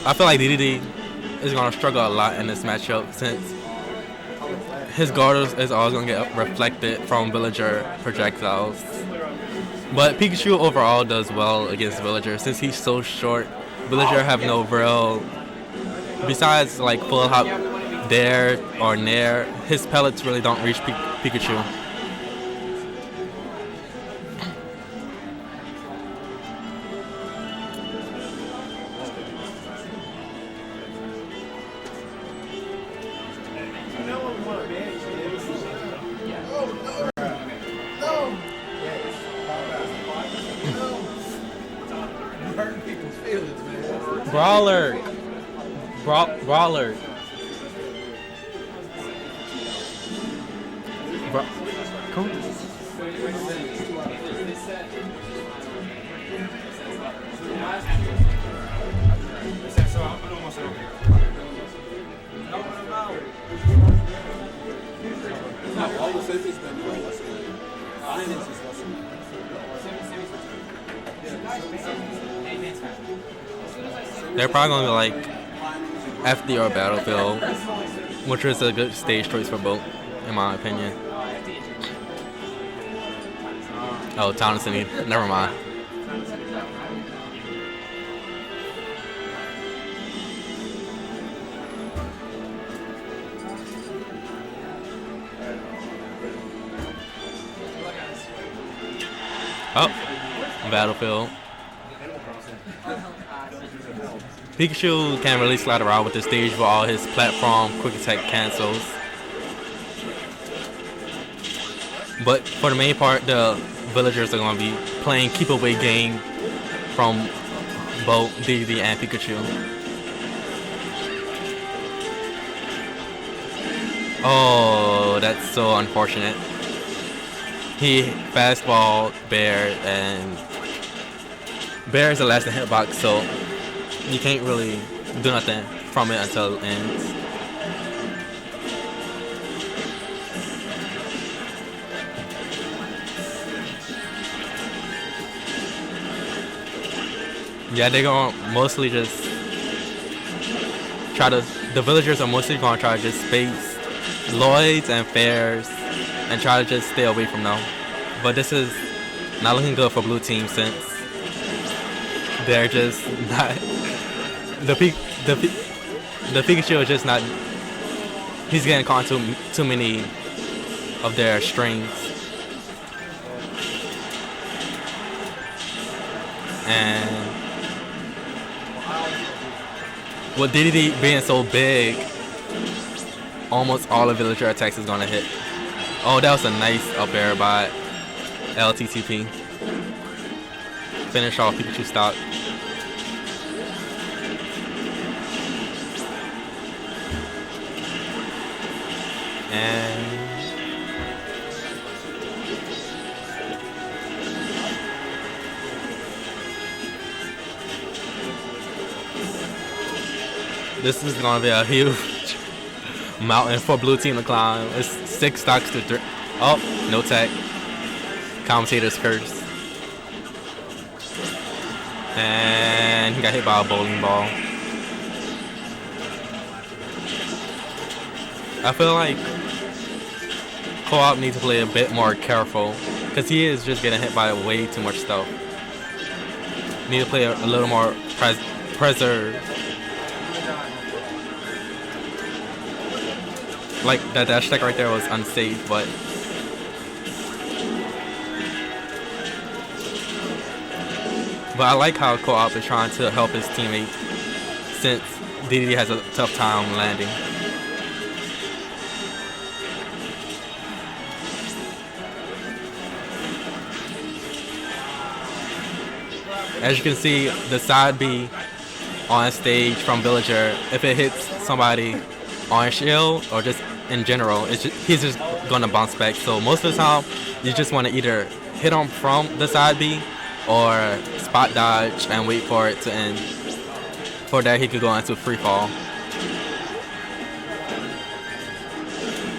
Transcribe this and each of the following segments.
I feel like DDD is gonna struggle a lot in this matchup since his guard is always gonna get reflected from villager projectiles. But Pikachu overall does well against villager since he's so short. Villager have no real, besides like full hop there or nair, his pellets really don't reach Pikachu. Brawler. Brawler. Cool. They're probably going to like FD or Battlefield, which is a good stage choice for both, in my opinion. Oh, Town and City. Never mind. Oh, Battlefield. Pikachu can't really slide around with the stage for all his platform quick attack cancels. But for the main part, the villagers are going to be playing keep away game from both DDD and Pikachu. Oh, that's so unfortunate. He fastballed Bear, and Bear is the last hitbox, so you can't really do nothing from it until it ends. Yeah, they're gonna mostly just try to. The villagers are mostly gonna try to just space Lloyds and Fairs and try to just stay away from them. But this is not looking good for blue team since they're just not. The Pikachu is just not. He's getting caught too many of their strings. And with DDD being so big, almost all the villager attacks is gonna hit. Oh, that was a nice up air by LTTP. Finish off Pikachu stock. And this is gonna be a huge mountain for blue team to climb. It's 6 stocks to 3. Oh, no tech. Commentator's curse. And he got hit by a bowling ball. I feel like Co-op needs to play a bit more careful because he is just getting hit by way too much stuff. Need to play a little more preserved. Like that dash attack right there was unsafe, but I like how Co-op is trying to help his teammate since DDD has a tough time landing. As you can see, the side B on stage from Villager, if it hits somebody on shield or just in general, he's just gonna bounce back. So most of the time, you just want to either hit him from the side B or spot dodge and wait for it to end. For that, he could go into free fall.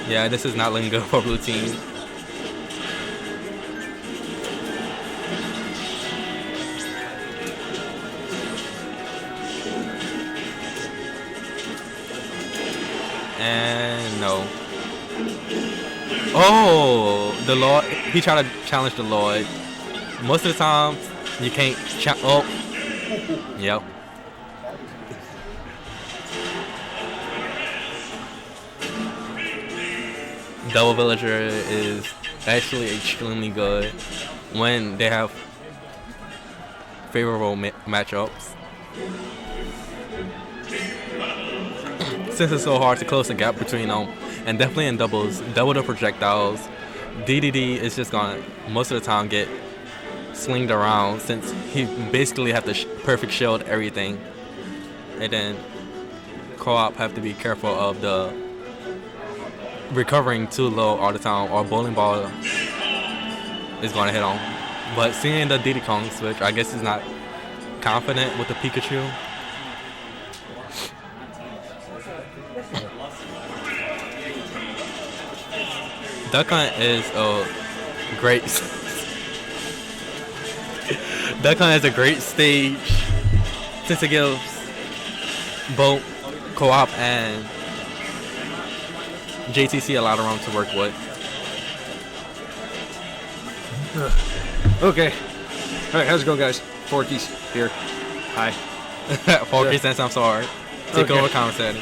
Yeah, this is not looking good for blue team. And no. Oh, the Lord. He tried to challenge the Lord. Most of the time, you can't. Oh. Yep. Double Villager is actually extremely good when they have favorable matchups. Since it's so hard to close the gap between them, and definitely in doubles, double the projectiles, DDD is just gonna most of the time get slinged around since he basically have to perfect shield everything, and then co-op have to be careful of the recovering too low all the time, or bowling ball is gonna hit on. But seeing the Diddy Kong switch, I guess he's not confident with the Pikachu. Duck Hunt is a great. Duck Hunt is a great stage since it gives both co-op and J.T.C a lot of room to work with. Okay. All right, how's it going, guys? Forky's here. Hi. Forky says I'm sorry. Take over commentating.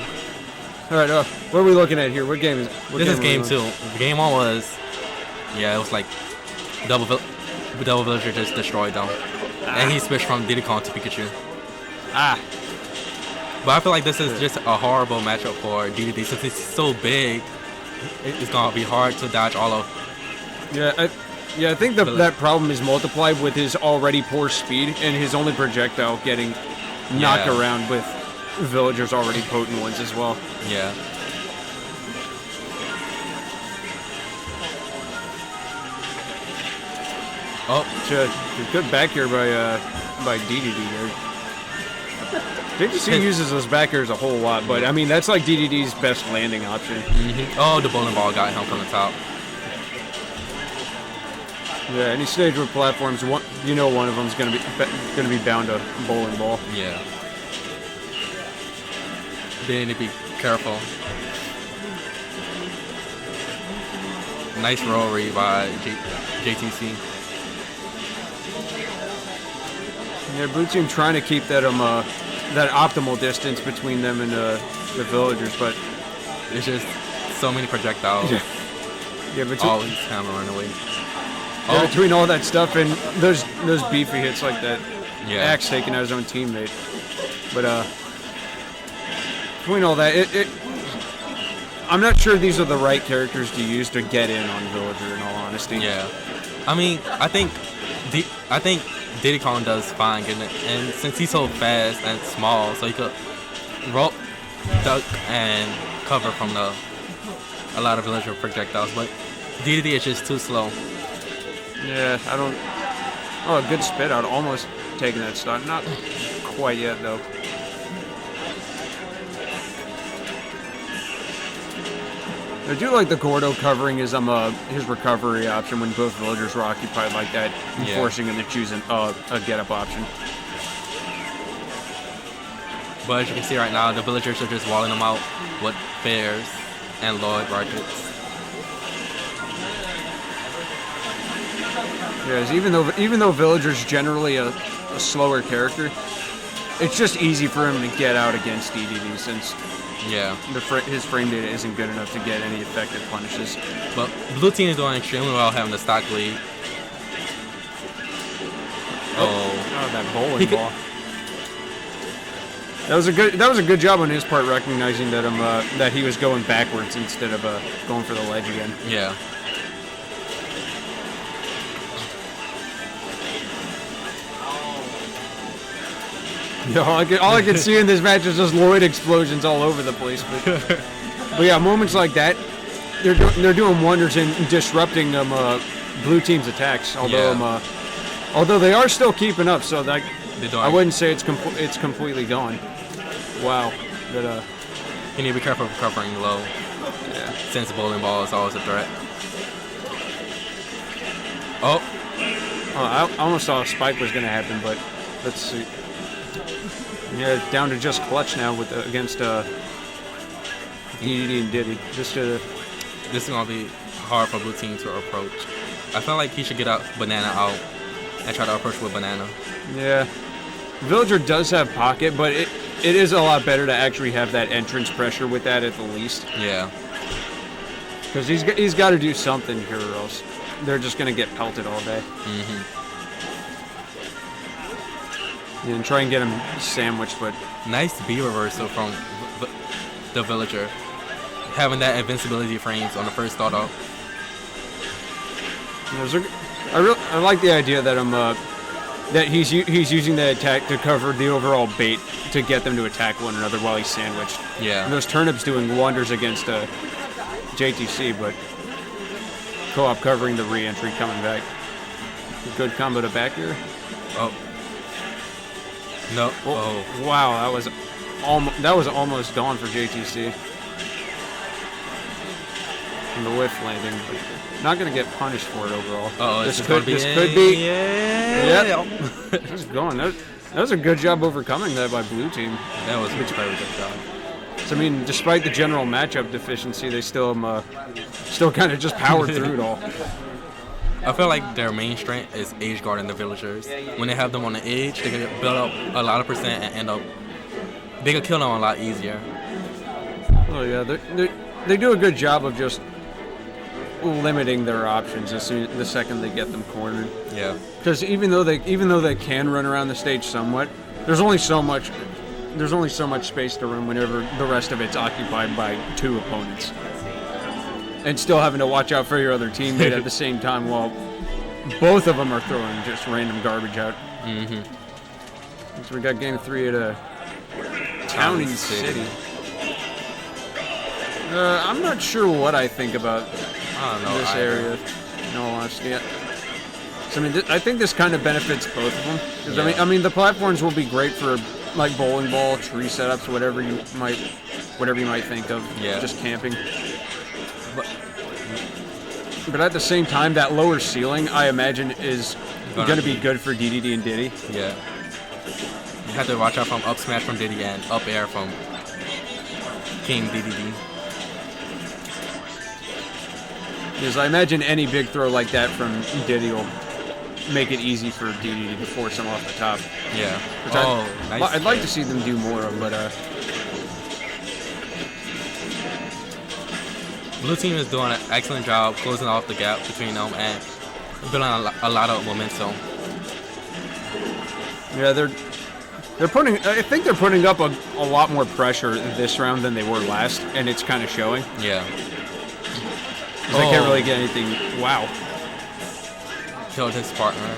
All right, what are we looking at here? What game is? This is game 2. Game 1 was, it was like Double Villager just destroyed them, and he switched from Diddy Kong to Pikachu. But I feel like this is just a horrible matchup for DDD since it's so big. It's gonna be hard to dodge all of. Yeah, I think that problem is multiplied with his already poor speed and his only projectile getting knocked around with villagers already potent ones as well. Yeah. Oh, good back here by DDD there. J.T.C uses those back airs a whole lot, but I mean that's like DDD's best landing option. Oh, the bowling ball got him from the top. Yeah, any stage with platforms, one of them's gonna be bound to bowling ball. Yeah. They need to be careful. Nice roll read by J.T.C. Yeah, blue team trying to keep that that optimal distance between them and the villagers, but it's just so many projectiles. Yeah, but always hammering away. Yeah, between all that stuff and those beefy hits like that, Axe taking out his own teammate. But between all that, I'm not sure these are the right characters to use to get in on Villager. In all honesty. Yeah, I mean, I think Diddy Kong does fine getting it, and since he's so fast and small, so he could roll, duck, and cover from a lot of Villager projectiles. But DDD is just too slow. Yeah, I don't. Oh, a good spit out, almost taking that stun. Not quite yet though. I do like the Gordo covering his recovery option when both villagers were occupied like that, forcing him to choose a get-up option. But as you can see right now, the villagers are just walling them out with fairs and Lloyd rockets. Yes, even though Villager's generally a slower character, it's just easy for him to get out against DDD since his frame data isn't good enough to get any effective punishes. But blue team is doing extremely well having the stock lead. Oh, that bowling ball. That was a good job on his part recognizing that that he was going backwards instead of going for the ledge again. Yeah. Yeah, all I could see in this match is just Lloyd explosions all over the place. But yeah, moments like that, they're doing wonders in disrupting blue team's attacks. Although they are still keeping up, so that I wouldn't say it's completely gone. Wow. But you need to be careful of covering low. Yeah. Since the bowling ball is always a threat. Oh, I almost thought a spike was going to happen, but let's see. Yeah, down to just clutch now against DDD and Diddy. Just to... This is gonna be hard for blue team to approach. I feel like he should get Banana out and try to approach with Banana. Yeah. Villager does have pocket, but it is a lot better to actually have that entrance pressure with that at the least. Yeah. Because he's got to do something here or else they're just going to get pelted all day. Yeah, and try and get him sandwiched, but... Nice B reversal from the Villager. Having that invincibility frames on the first start off. I like the idea that that he's using the attack to cover the overall bait to get them to attack one another while he's sandwiched. Yeah. And those turnips doing wonders against J.T.C, but Co-op covering the re-entry coming back. Good combo to back here. Oh. No. Oh. Wow, that was almost gone for J.T.C. And the whiff landing, but not going to get punished for it overall. This could be. Yeah. Yep. Just going. That was a good job overcoming that by blue team. That was a very good job. So, I mean, despite the general matchup deficiency, they still kind of just powered through it all. I feel like their main strength is edge guarding the Villagers. When they have them on the edge, they can build up a lot of percent and end up. They can kill them a lot easier. Oh yeah, they do a good job of just limiting their options the second they get them cornered. Yeah. Because even though they can run around the stage somewhat, there's only so much space to run whenever the rest of it's occupied by two opponents. And still having to watch out for your other teammate at the same time while both of them are throwing just random garbage out. So we got game 3 at Towning City. I'm not sure what I think about this area, in all honesty. So, I mean, I think this kind of benefits both of them. Yeah. I mean, the platforms will be great for like bowling ball, tree setups, whatever you might think of. Yeah. Just camping. But at the same time, that lower ceiling, I imagine, is going to be good for DDD and Diddy. Yeah. You have to watch out from up smash from Diddy and up air from King DDD. Because I imagine any big throw like that from Diddy will make it easy for DDD to force him off the top. Yeah. Which Nice. I'd like to see them do more of, but Blue team is doing an excellent job closing off the gap between them and building a lot of momentum. Yeah, they're putting. I think they're putting up a lot more pressure this round than they were last, and it's kind of showing. Yeah. They can't really get anything. Wow. Killed his partner.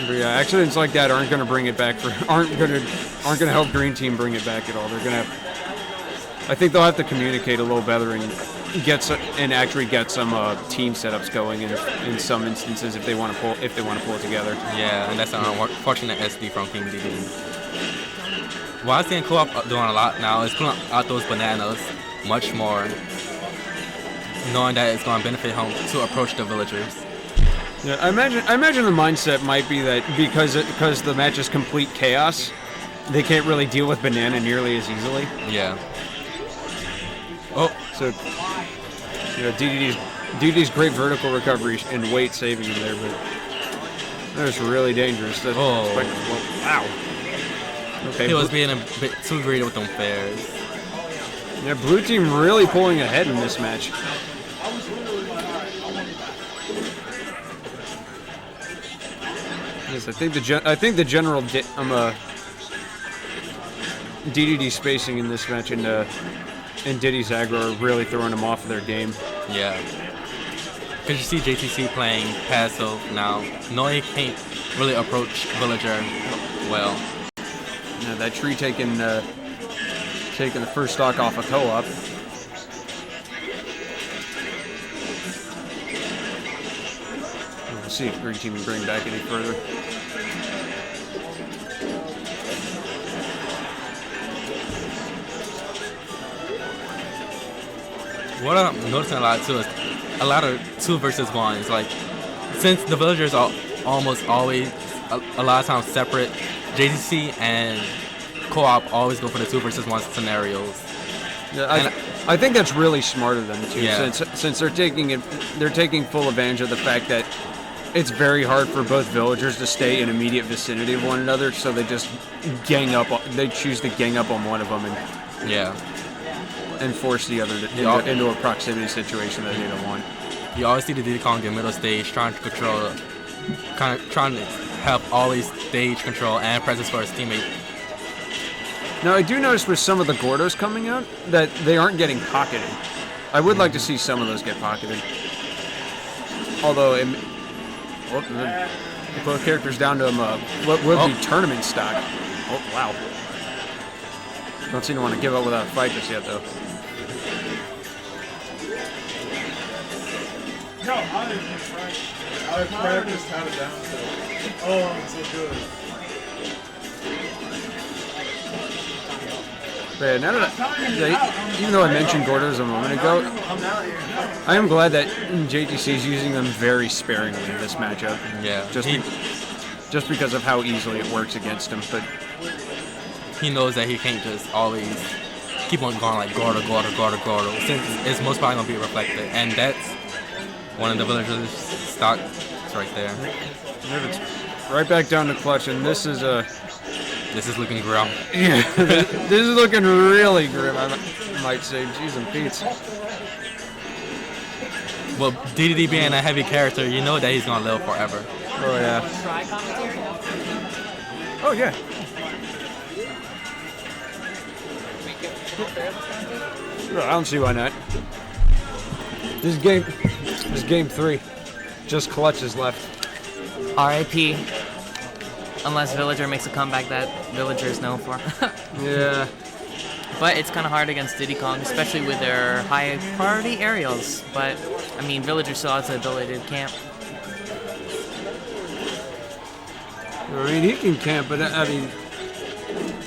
But yeah, accidents like that aren't going to bring it back. Aren't going to help Green Team bring it back at all. They're going to have. I think they'll have to communicate a little better and actually get some team setups going in some instances if they want to pull it together. Yeah, and that's an unfortunate SD from King DD. What I'm seeing Co-op doing a lot now is pulling out those bananas much more, knowing that it's going to benefit him to approach the Villagers. Yeah, I imagine the mindset might be that because the match is complete chaos, they can't really deal with banana nearly as easily. Yeah. So, you know, DDD's great vertical recovery and weight saving him there, but that was really dangerous. Wow. Okay. He was being a bit too greedy with them fairs. Yeah, blue team really pulling ahead in this match. Yes, I think the general DDD spacing in this match and Diddy's aggro are really throwing them off of their game. Yeah. Because you see J.T.C. playing passive now. No, he can't really approach Villager well. Yeah, that tree taking the first stock off of Co-op. We'll see if Green Team can bring back any further. What I'm noticing a lot too is a lot of 2 versus 1s. Like, since the Villagers are almost always a lot of times separate, J.T.C. and Co-op always go for the 2 versus 1 scenarios. Yeah, I think that's really smart of them too. Yeah. Since they're taking full advantage of the fact that it's very hard for both villagers to stay in immediate vicinity of one another, so they just gang up. They choose to gang up on one of them and force the other into a proximity situation that they don't want. You always see the Diddy Kong in middle stage trying to control, trying to help always stage control and presence for his teammate. Now, I do notice with some of the Gordos coming out that they aren't getting pocketed. I would like to see some of those get pocketed. Although, both characters down to what would be tournament stock. Oh, wow. Don't seem to want to give up without a fight just yet, though. No, I've practiced how to down tilt. Oh, I'm so good. But now that even though I mentioned Gordos a moment ago, I am glad that J.T.C is using them very sparingly in this matchup. Yeah. Just because of how easily it works against him. But he knows that he can't just always keep on going like Gordo, since it's most probably going to be reflected. And that's one of the villagers' stocks right there. It's right back down to clutch, and this is looking grim. Yeah, this is looking really grim, I might say. Jeez and Pete's. Well, DDD being a heavy character, you know that he's going to live forever. Oh, yeah. Oh, yeah. I don't see why not. This is game 3. Just clutch is left. R.I.P. Unless Villager makes a comeback that Villager is known for. Yeah. But it's kind of hard against Diddy Kong, especially with their high priority aerials. But, I mean, Villager still has the ability to camp. I mean, he can camp, but I mean...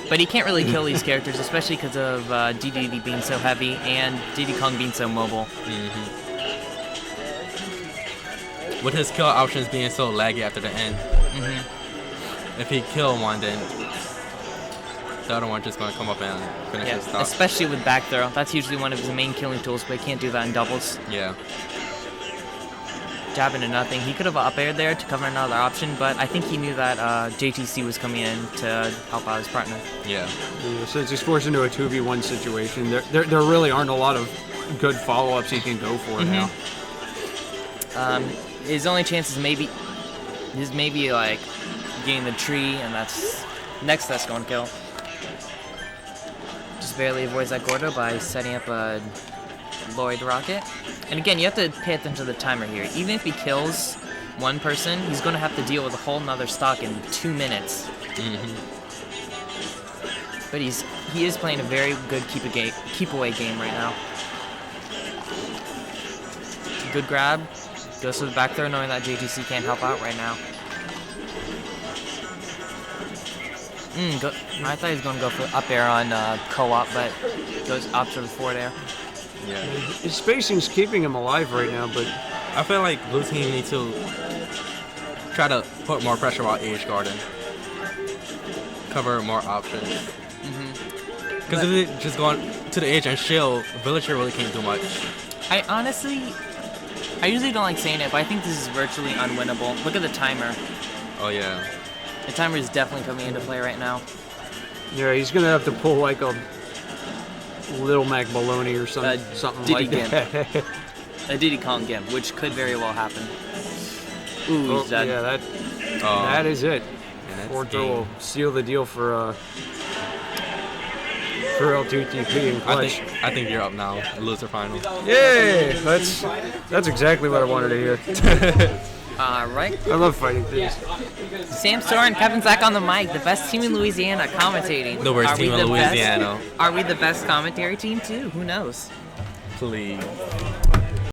But he can't really kill these characters, especially because of DDD being so heavy and Diddy Kong being so mobile. Mm-hmm. With his kill options being so laggy after the end. Mm-hmm. If he kill one, then the other one just going to come up and finish his stock. Especially with back throw. That's usually one of his main killing tools, but he can't do that in doubles. Yeah. Jab into nothing. He could have up aired there to cover another option, but I think he knew that J.T.C was coming in to help out his partner. Yeah. So it's just forced into a 2v1 situation. There really aren't a lot of good follow-ups he can go for now. His only chance is maybe like getting the tree, and that's going to kill. Just barely avoids that Gordo by setting up a Lloyd rocket. And again, you have to pay attention to the timer here. Even if he kills one person, he's going to have to deal with a whole nother stock in 2 minutes. Mm-hmm. But he is playing a very good keep away game right now. Good grab. Goes to the back throw, knowing that J.T.C can't help out right now. I thought he was going to go for up air on co-op, but goes opposite of the forward air. Yeah. His spacing's keeping him alive right now, but I feel like blue team need to try to put more pressure on edge guarding. Cover more options. Because if they just going to the edge and shield, Villager really can't do much. I usually don't like saying it, but I think this is virtually unwinnable. Look at the timer. Oh yeah. The timer is definitely coming into play right now. yeah, he's gonna have to pull like a Little Mac Baloney or something Diddy like that. A Diddy Kong Gimp, which could very well happen. Ooh, he's dead. Yeah, that is it. Yeah, Fourth throw will seal the deal for LTTP and clutch. I think you're up now. Loser final. Yay! That's exactly what I wanted to hear. Alright. I love fighting things. Sam Store and Kevin Zach on the mic, the best team in Louisiana commentating. The worst team in Louisiana. Are we the best commentary team too? Who knows? Please.